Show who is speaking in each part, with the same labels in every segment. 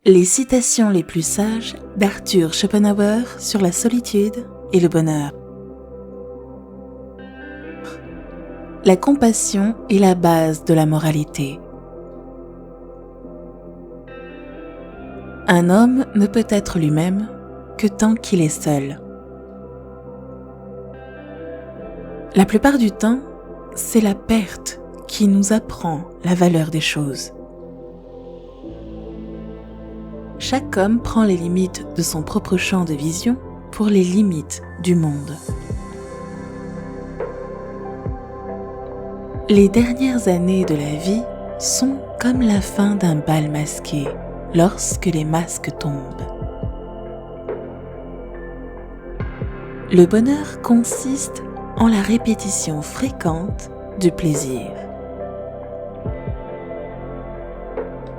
Speaker 1: Les citations les plus sages d'Arthur Schopenhauer sur la solitude et le bonheur. La compassion est la base de la moralité. Un homme ne peut être lui-même que tant qu'il est seul. La plupart du temps, c'est la perte qui nous apprend la valeur des choses. Chaque homme prend les limites de son propre champ de vision pour les limites du monde. Les dernières années de la vie sont comme la fin d'un bal masqué lorsque les masques tombent. Le bonheur consiste en la répétition fréquente du plaisir.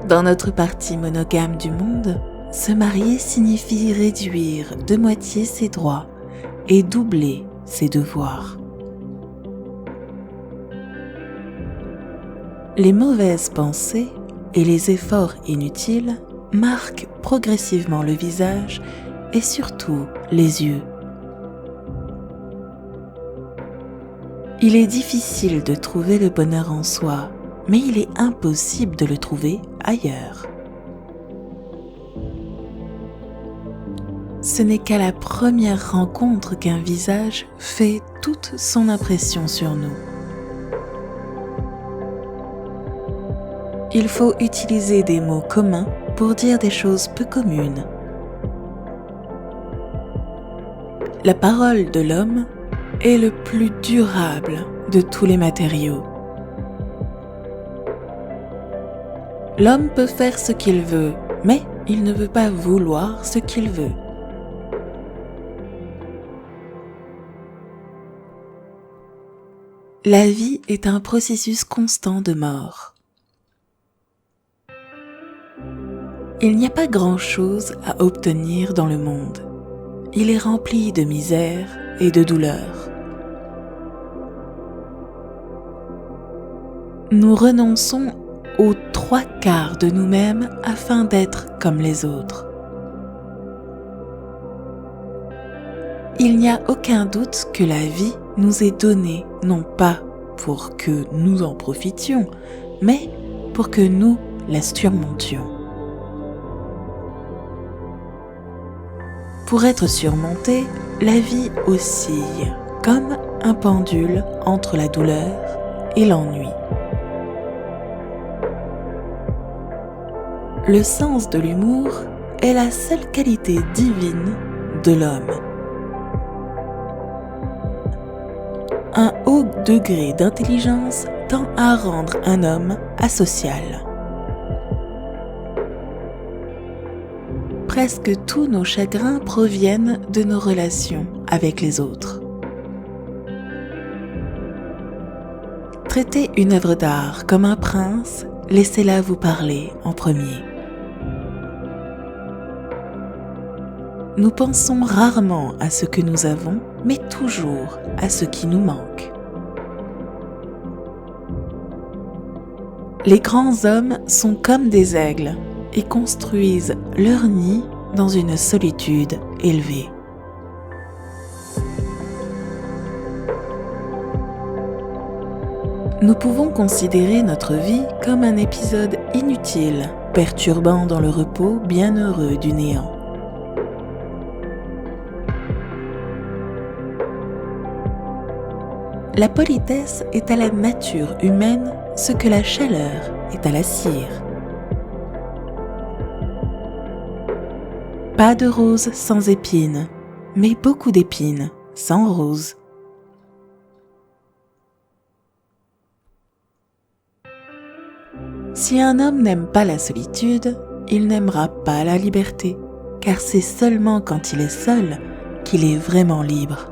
Speaker 1: Dans notre partie monogame du monde, se marier signifie réduire de moitié ses droits et doubler ses devoirs. Les mauvaises pensées et les efforts inutiles marquent progressivement le visage et surtout les yeux. Il est difficile de trouver le bonheur en soi, mais il est impossible de le trouver ailleurs. Ce n'est qu'à la première rencontre qu'un visage fait toute son impression sur nous. Il faut utiliser des mots communs pour dire des choses peu communes. La parole de l'homme est le plus durable de tous les matériaux. L'homme peut faire ce qu'il veut, mais il ne veut pas vouloir ce qu'il veut. La vie est un processus constant de mort. Il n'y a pas grand-chose à obtenir dans le monde. Il est rempli de misère et de douleur. Nous renonçons aux 3/4 de nous-mêmes afin d'être comme les autres. Il n'y a aucun doute que la vie nous est donnée non pas pour que nous en profitions, mais pour que nous la surmontions. Pour être surmontée, la vie oscille comme un pendule entre la douleur et l'ennui. Le sens de l'humour est la seule qualité divine de l'homme. Un haut degré d'intelligence tend à rendre un homme asocial. Presque tous nos chagrins proviennent de nos relations avec les autres. Traitez une œuvre d'art comme un prince, laissez-la vous parler en premier. Nous pensons rarement à ce que nous avons, mais toujours à ce qui nous manque. Les grands hommes sont comme des aigles et construisent leur nid dans une solitude élevée. Nous pouvons considérer notre vie comme un épisode inutile, perturbant dans le repos bienheureux du néant. La politesse est à la nature humaine ce que la chaleur est à la cire. Pas de rose sans épines, mais beaucoup d'épines sans rose. Si un homme n'aime pas la solitude, il n'aimera pas la liberté, car c'est seulement quand il est seul qu'il est vraiment libre.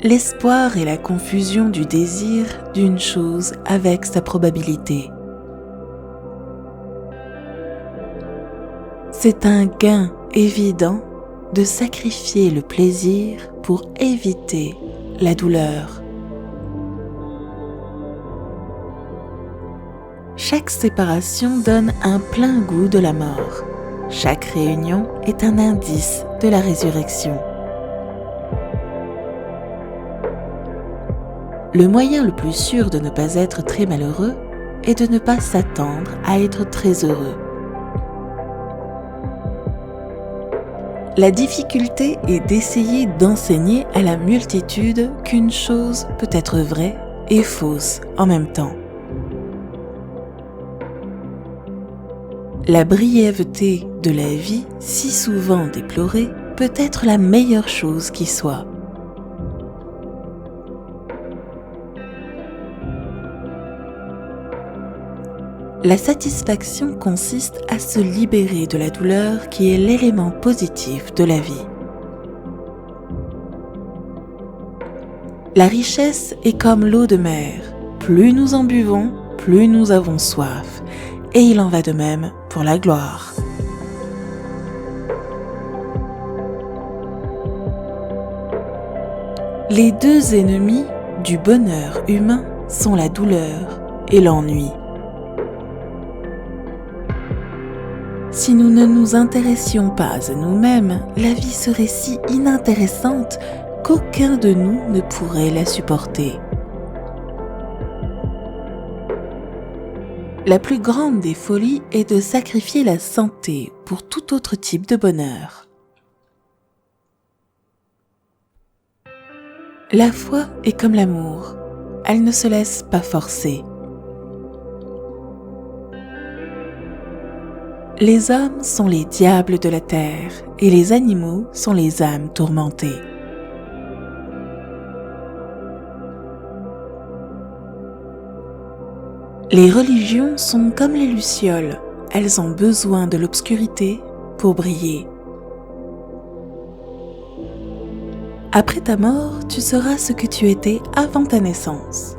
Speaker 1: L'espoir est la confusion du désir d'une chose avec sa probabilité. C'est un gain évident de sacrifier le plaisir pour éviter la douleur. Chaque séparation donne un plein goût de la mort. Chaque réunion est un indice de la résurrection. Le moyen le plus sûr de ne pas être très malheureux est de ne pas s'attendre à être très heureux. La difficulté est d'essayer d'enseigner à la multitude qu'une chose peut être vraie et fausse en même temps. La brièveté de la vie, si souvent déplorée, peut être la meilleure chose qui soit. La satisfaction consiste à se libérer de la douleur qui est l'élément positif de la vie. La richesse est comme l'eau de mer. Plus nous en buvons, plus nous avons soif. Et il en va de même pour la gloire. Les deux ennemis du bonheur humain sont la douleur et l'ennui. Si nous ne nous intéressions pas à nous-mêmes, la vie serait si inintéressante qu'aucun de nous ne pourrait la supporter. La plus grande des folies est de sacrifier la santé pour tout autre type de bonheur. La foi est comme l'amour, elle ne se laisse pas forcer. Les hommes sont les diables de la terre et les animaux sont les âmes tourmentées. Les religions sont comme les lucioles, elles ont besoin de l'obscurité pour briller. Après ta mort, tu seras ce que tu étais avant ta naissance.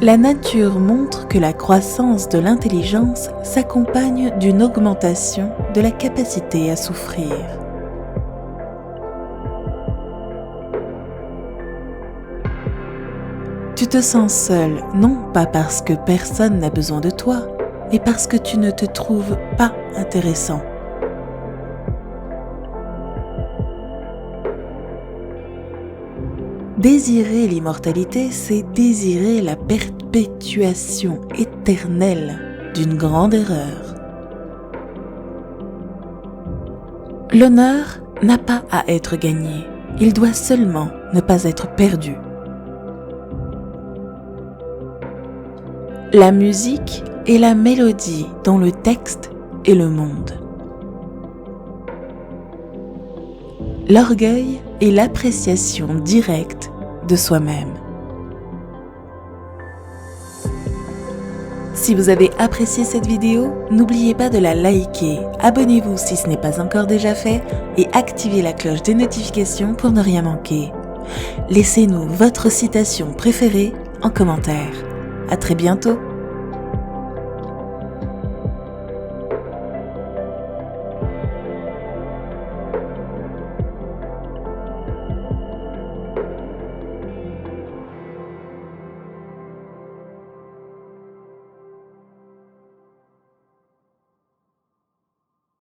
Speaker 1: La nature montre que la croissance de l'intelligence s'accompagne d'une augmentation de la capacité à souffrir. Tu te sens seul, non pas parce que personne n'a besoin de toi, mais parce que tu ne te trouves pas intéressant. Désirer l'immortalité, c'est désirer la perpétuation éternelle d'une grande erreur. L'honneur n'a pas à être gagné, il doit seulement ne pas être perdu. La musique est la mélodie dont le texte est le monde. L'orgueil est l'appréciation directe de soi-même. Si vous avez apprécié cette vidéo, n'oubliez pas de la liker, abonnez-vous si ce n'est pas encore déjà fait et activez la cloche des notifications pour ne rien manquer. Laissez-nous votre citation préférée en commentaire. À très bientôt!